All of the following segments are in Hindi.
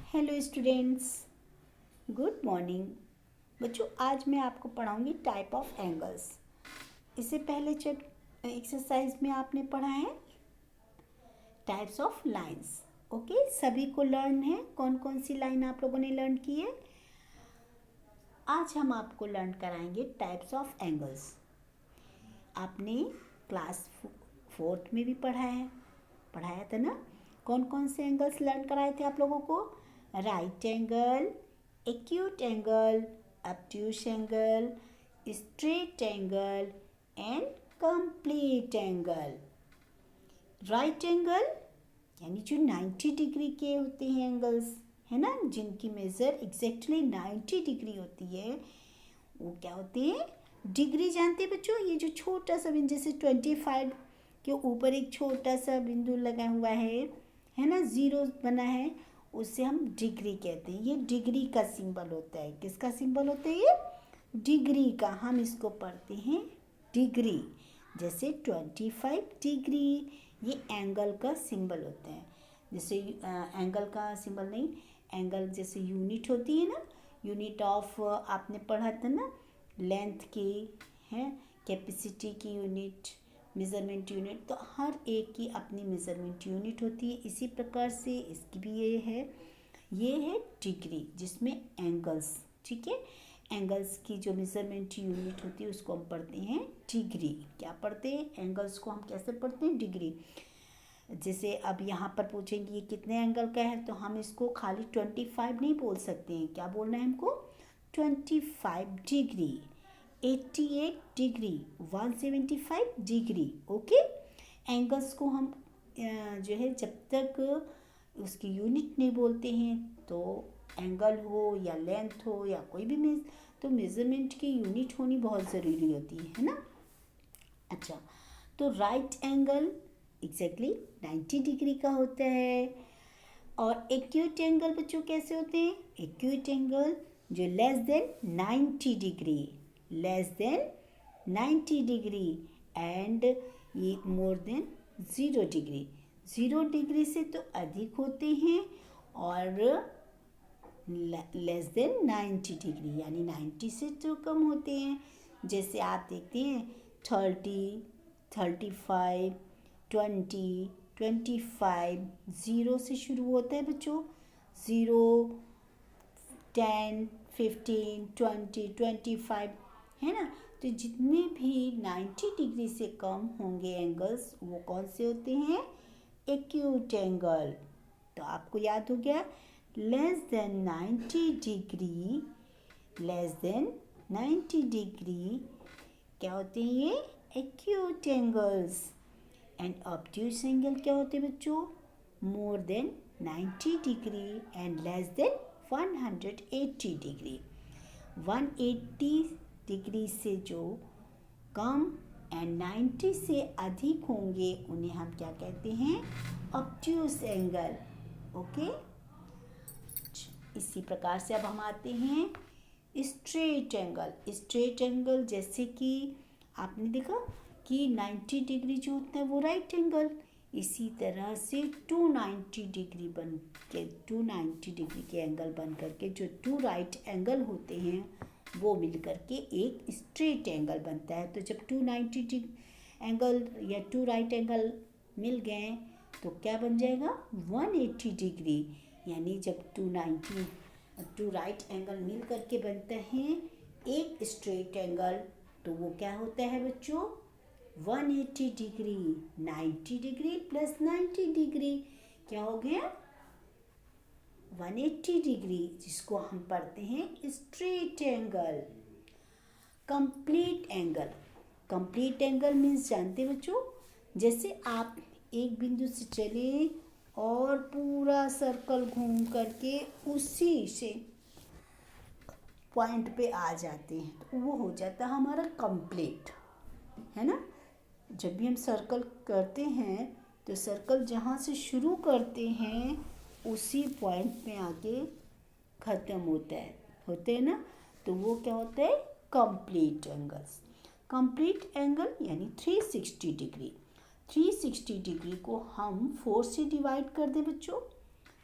Hello students, good morning. बच्चों, आज मैं आपको पढ़ाऊंगी टाइप ऑफ एंगल्स। इससे पहले एक्सरसाइज में आपने पढ़ा है टाइप्स ऑफ लाइंस। ओके, सभी को लर्न है। कौन कौन सी लाइन आप लोगों ने लर्न की है? आज हम आपको लर्न कराएंगे टाइप्स ऑफ एंगल्स। आपने क्लास 4th में भी पढ़ाया था ना? कौन कौन से एंगल्स लर्न कराए थे आप लोगों को? Right angle, acute angle, obtuse angle, straight angle and complete angle. Right angle यानी जो 90 डिग्री के होते हैं एंगल्स, है ना, जिनकी मेजर एग्जैक्टली 90 डिग्री होती है, वो क्या होते हैं? डिग्री जानते हैं बच्चों? ये जो छोटा सा बिंदु, जैसे 25 के ऊपर एक छोटा सा बिंदु लगा हुआ है ना, जीरो बना है, उससे हम डिग्री कहते हैं। ये डिग्री का सिंबल होता है। किसका सिंबल होता है ये? डिग्री का। हम इसको पढ़ते हैं डिग्री। जैसे 25 डिग्री, ये एंगल का सिंबल होता है। जैसे एंगल का सिंबल नहीं, एंगल जैसे यूनिट होती है ना, यूनिट ऑफ आपने पढ़ा था ना, लेंथ की है, कैपेसिटी की यूनिट, मेज़रमेंट यूनिट। तो हर एक की अपनी मेज़रमेंट यूनिट होती है। इसी प्रकार से इसकी भी ये है डिग्री, जिसमें एंगल्स, ठीक है, एंगल्स की जो मेज़रमेंट यूनिट होती है उसको हम पढ़ते हैं डिग्री। क्या पढ़ते हैं? एंगल्स को हम कैसे पढ़ते हैं? डिग्री। जैसे अब यहाँ पर पूछेंगे ये कितने एंगल का है, तो हम इसको खाली 25 नहीं बोल सकते हैं। क्या बोलना है हमको? 25 degree, 88 degree, 175 degree. Okay, angles को हम जो है जब तक उसकी यूनिट नहीं बोलते हैं, तो एंगल हो या लेंथ हो या कोई भी तो मेज़रमेंट की यूनिट होनी बहुत ज़रूरी होती है ना। अच्छा, तो राइट एंगल एग्जैक्टली 90 डिग्री का होता है। और एक्यूट एंगल बच्चों कैसे होते हैं? एक्यूट एंगल जो less than 90 degree, less than 90 degree and ये मोर देन 0 डिग्री। 0 डिग्री से तो अधिक होते हैं और लेस देन 90 डिग्री यानी 90 से तो कम होते हैं। जैसे आप देखते हैं 30, 35, 20, 25, 0 से शुरू होता है बच्चों। 0, 10, 15, 20, 25, है ना। तो जितने भी 90 डिग्री से कम होंगे एंगल्स, वो कौन से होते हैं? Acute angle. तो आपको याद हो गया, less than 90 degree, less than 90 degree क्या होते हैं? ये acute angles. And obtuse angle क्या होते हैं बच्चों? More than 90 degree and less than 180 degree. 180 degree से जो कम एंड 90 से अधिक होंगे उन्हें हम क्या कहते हैं? Obtuse angle. ओके, इसी प्रकार से अब हम आते हैं स्ट्रेट एंगल। स्ट्रेट एंगल जैसे कि आपने देखा कि 90 डिग्री जो होता है वो राइट एंगल, इसी तरह से 290 डिग्री बन के 290 डिग्री के एंगल बन करके जो 2 राइट एंगल होते हैं वो मिल करके एक स्ट्रेट एंगल बनता है। तो जब 290 एंगल या 2 राइट एंगल मिल गए तो क्या बन जाएगा? 180 डिग्री। यानी जब 2 राइट एंगल मिल करके बनता है एक स्ट्रेट एंगल, तो वो क्या होता है बच्चों? 180 डिग्री। 90 डिग्री प्लस 90 डिग्री क्या हो गया? 180 डिग्री, जिसको हम पढ़ते हैं straight angle. Complete angle. Complete angle means जानते हैं बच्चों? जैसे आप एक बिंदु से चले और पूरा सर्कल घूम करके उसी से पॉइंट पे आ जाते हैं, तो वो हो जाता है हमारा कंप्लीट, है ना। जब भी हम सर्कल करते हैं तो सर्कल जहाँ से शुरू करते हैं उसी पॉइंट पे आके ख़त्म होते हैं ना, तो वो क्या होता है? Complete angles. कंप्लीट एंगल यानी 360 डिग्री। 360 डिग्री को हम 4 से डिवाइड कर दें बच्चों,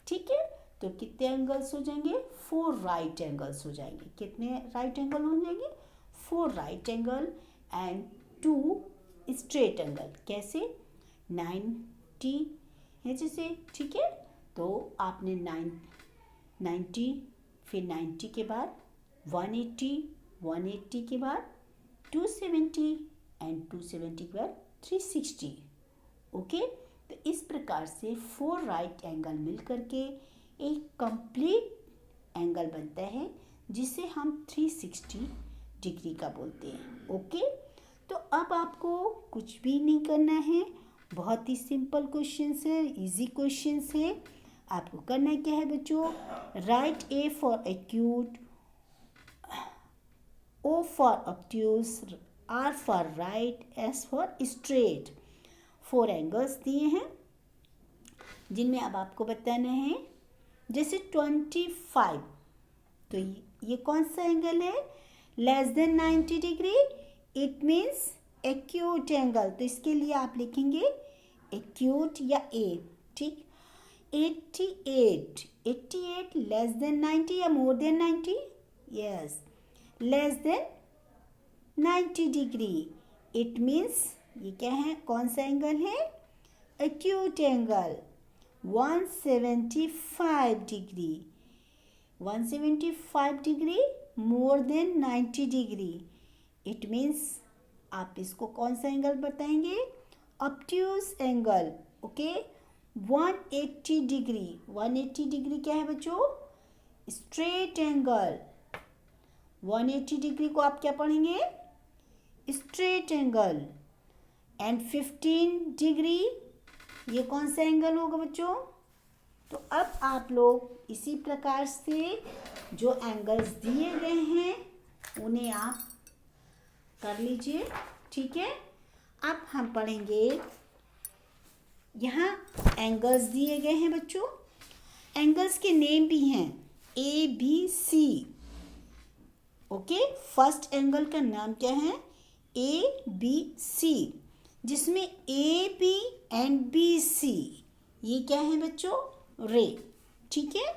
ठीक है। तो कितने एंगल्स हो जाएंगे? 4 राइट एंगल्स हो जाएंगे। कितने राइट एंगल हो जाएंगे? 4 right angle and 2 straight angle. कैसे? 90 है जैसे, ठीक है। तो आपने 90, फिर 90 के बाद 180, 180 के बाद 270 एंड 270 के बाद 360। ओके, तो इस प्रकार से 4 राइट एंगल मिल करके एक कंप्लीट एंगल बनता है जिसे हम 360 डिग्री का बोलते हैं। ओके, तो अब आपको कुछ भी नहीं करना है, बहुत ही सिंपल क्वेश्चंस है, इजी क्वेश्चंस है। आपको करना क्या है बच्चों? Write A for acute, O for obtuse, R for right, S for straight. 4 angles दिए हैं जिनमें अब आपको बताना है। जैसे 25, तो ये कौन सा एंगल है? Less than 90 degree, it means acute angle. तो इसके लिए आप लिखेंगे एक्यूट या ए, ठीक। 88, 88 लेस देन 90 या more than 90? Yes, less than 90 degree, it means ये क्या है? कौन सा एंगल है? Acute angle. 175 degree, 175 degree more than 90 degree, it means आप इसको कौन सा एंगल बताएंगे? Obtuse angle. Okay, 180 degree, 180 degree क्या है बच्चों? Straight angle. 180 डिग्री को आप क्या पढ़ेंगे? Straight angle. एंड 15 डिग्री, ये कौन सा एंगल होगा बच्चों? तो अब आप लोग इसी प्रकार से जो एंगल्स दिए गए हैं उन्हें आप कर लीजिए, ठीक है। अब हम पढ़ेंगे, यहाँ एंगल्स दिए गए हैं बच्चों। एंगल्स के नेम भी हैं, A B C. Okay, first angle का नाम क्या है? ए बी सी, जिसमें A B and B C ये क्या है बच्चों? रे, ठीक है।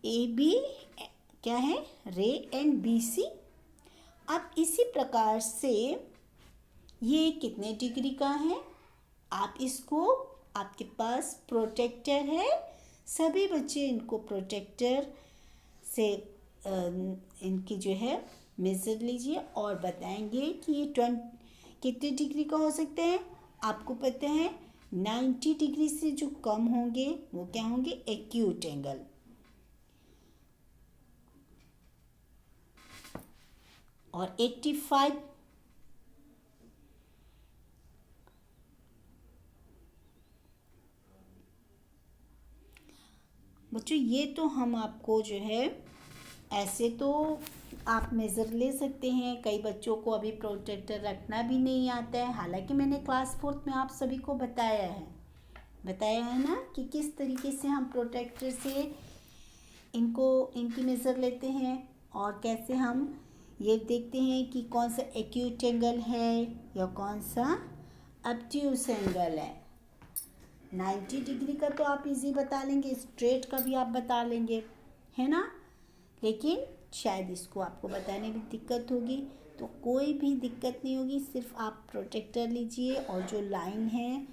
ए बी क्या है? रे एंड बी सी। अब इसी प्रकार से ये कितने डिग्री का है? आप इसको, आपके पास प्रोटेक्टर है, सभी बच्चे इनको प्रोटेक्टर से इनकी जो है मेज़र लीजिए और बताएंगे कि ये कितने डिग्री का हो सकते हैं। आपको पता है 90 डिग्री से जो कम होंगे वो क्या होंगे? Acute angle. और 85 बच्चों, ये तो हम आपको जो है ऐसे तो आप मेज़र ले सकते हैं। कई बच्चों को अभी प्रोटेक्टर रखना भी नहीं आता है, हालांकि मैंने क्लास 4 में आप सभी को बताया है ना कि किस तरीके से हम प्रोटेक्टर से इनकी मेज़र लेते हैं और कैसे हम ये देखते हैं कि कौन सा एक्यूट एंगल है या कौन सा ऑब्ट्यूज एंगल है। 90 डिग्री का तो आप इजी बता लेंगे, स्ट्रेट का भी आप बता लेंगे, है ना। लेकिन शायद इसको आपको बताने में दिक्कत होगी, तो कोई भी दिक्कत नहीं होगी। सिर्फ आप प्रोटेक्टर लीजिए और जो लाइन है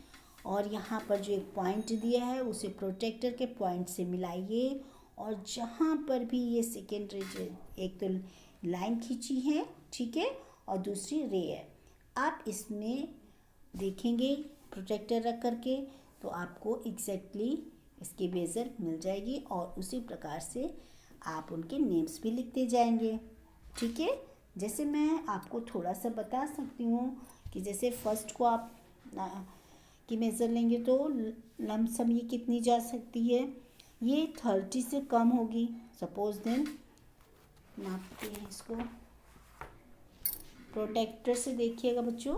और यहाँ पर जो एक पॉइंट दिया है उसे प्रोटेक्टर के पॉइंट से मिलाइए और जहाँ पर भी ये सेकेंडरी, एक तो लाइन खींची है, ठीक है, और दूसरी रे है, आप इसमें देखेंगे प्रोटेक्टर रख करके तो आपको एग्जैक्टली इसकी मेज़र मिल जाएगी और उसी प्रकार से आप उनके नेम्स भी लिखते जाएंगे, ठीक है। जैसे मैं आपको थोड़ा सा बता सकती हूँ कि जैसे फर्स्ट को आप की मेज़र लेंगे तो लमसम ये कितनी जा सकती है? ये 30 से कम होगी। सपोज देन नापते हैं इसको, प्रोटेक्टर से देखिएगा बच्चों,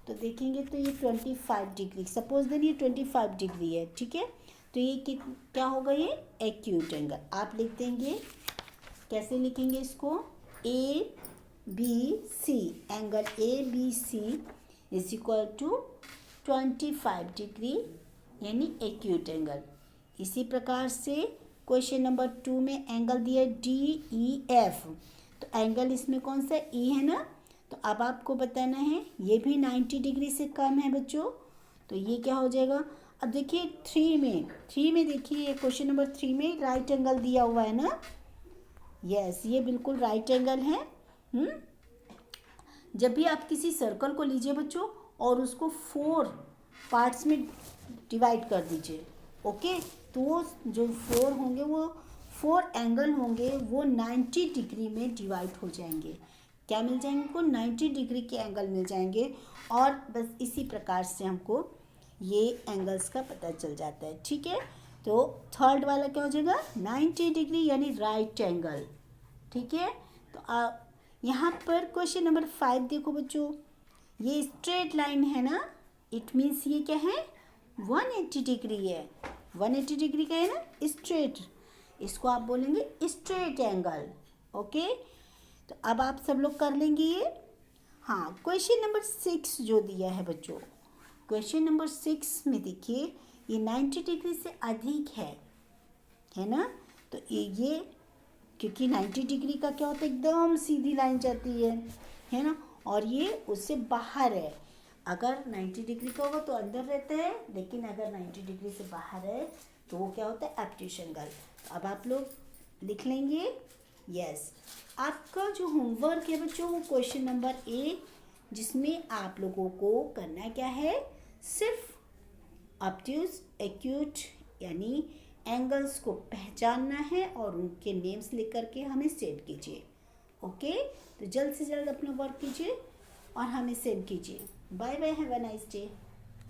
तो देखेंगे तो ये 25 डिग्री, सपोज देन ये 25 डिग्री है, ठीक है। तो ये क्या होगा? ये एक्यूट एंगल। आप लिख देंगे, कैसे लिखेंगे इसको? A B C, angle A B C is equal to 25 degree, यानी एक्यूट एंगल। इसी प्रकार से क्वेश्चन नंबर 2 में एंगल दिया DEF, तो एंगल इसमें कौन सा ई है ना, तो अब आपको बताना है ये भी 90 डिग्री से कम है बच्चों, तो ये क्या हो जाएगा। अब देखिए 3 में देखिए ये क्वेश्चन नंबर 3 में राइट एंगल दिया हुआ है ना, यस ये बिल्कुल राइट एंगल है। जब भी आप किसी सर्कल को लीजिए बच्चों और उसको 4 पार्ट्स में डिवाइड कर दीजिए, ओके, तो वो जो 4 होंगे वो 4 एंगल होंगे वो 90 डिग्री में डिवाइड हो जाएंगे। क्या मिल जाएंगे हमको, 90 डिग्री के एंगल मिल जाएंगे। और बस इसी प्रकार से हमको ये एंगल्स का पता चल जाता है, ठीक है। तो थर्ड वाला क्या हो जाएगा, 90 डिग्री यानी राइट एंगल, ठीक है। तो यहाँ पर क्वेश्चन नंबर 5 देखो बच्चों, ये स्ट्रेट लाइन है ना, इट मीन्स ये क्या है 180 डिग्री है, 180 डिग्री का है ना स्ट्रेट, इसको आप बोलेंगे स्ट्रेट एंगल, ओके। तो अब आप सब लोग कर लेंगे ये। हाँ, क्वेश्चन नंबर 6 जो दिया है बच्चों, क्वेश्चन नंबर 6 में देखिए ये 90 डिग्री से अधिक है ना, तो ये क्योंकि 90 डिग्री का क्या होता है एकदम सीधी लाइन जाती है ना, और ये उससे बाहर है। अगर 90 डिग्री का होगा तो अंदर रहता है, लेकिन अगर 90 डिग्री से बाहर है तो वो क्या होता है ऑब्ट्यूज एंगल। अब आप लोग लिख लेंगे, यस। आपका जो होमवर्क है बच्चों वो क्वेश्चन नंबर 1, जिसमें आप लोगों को करना क्या है, सिर्फ ऑब्ट्यूज एक्यूट यानी एंगल्स को पहचानना है और उनके नेम्स लिख करके हमें सेंड कीजिए, ओके। तो जल्द से जल्द अपना वर्क कीजिए और हमें सेंड कीजिए। Bye bye, have a nice day.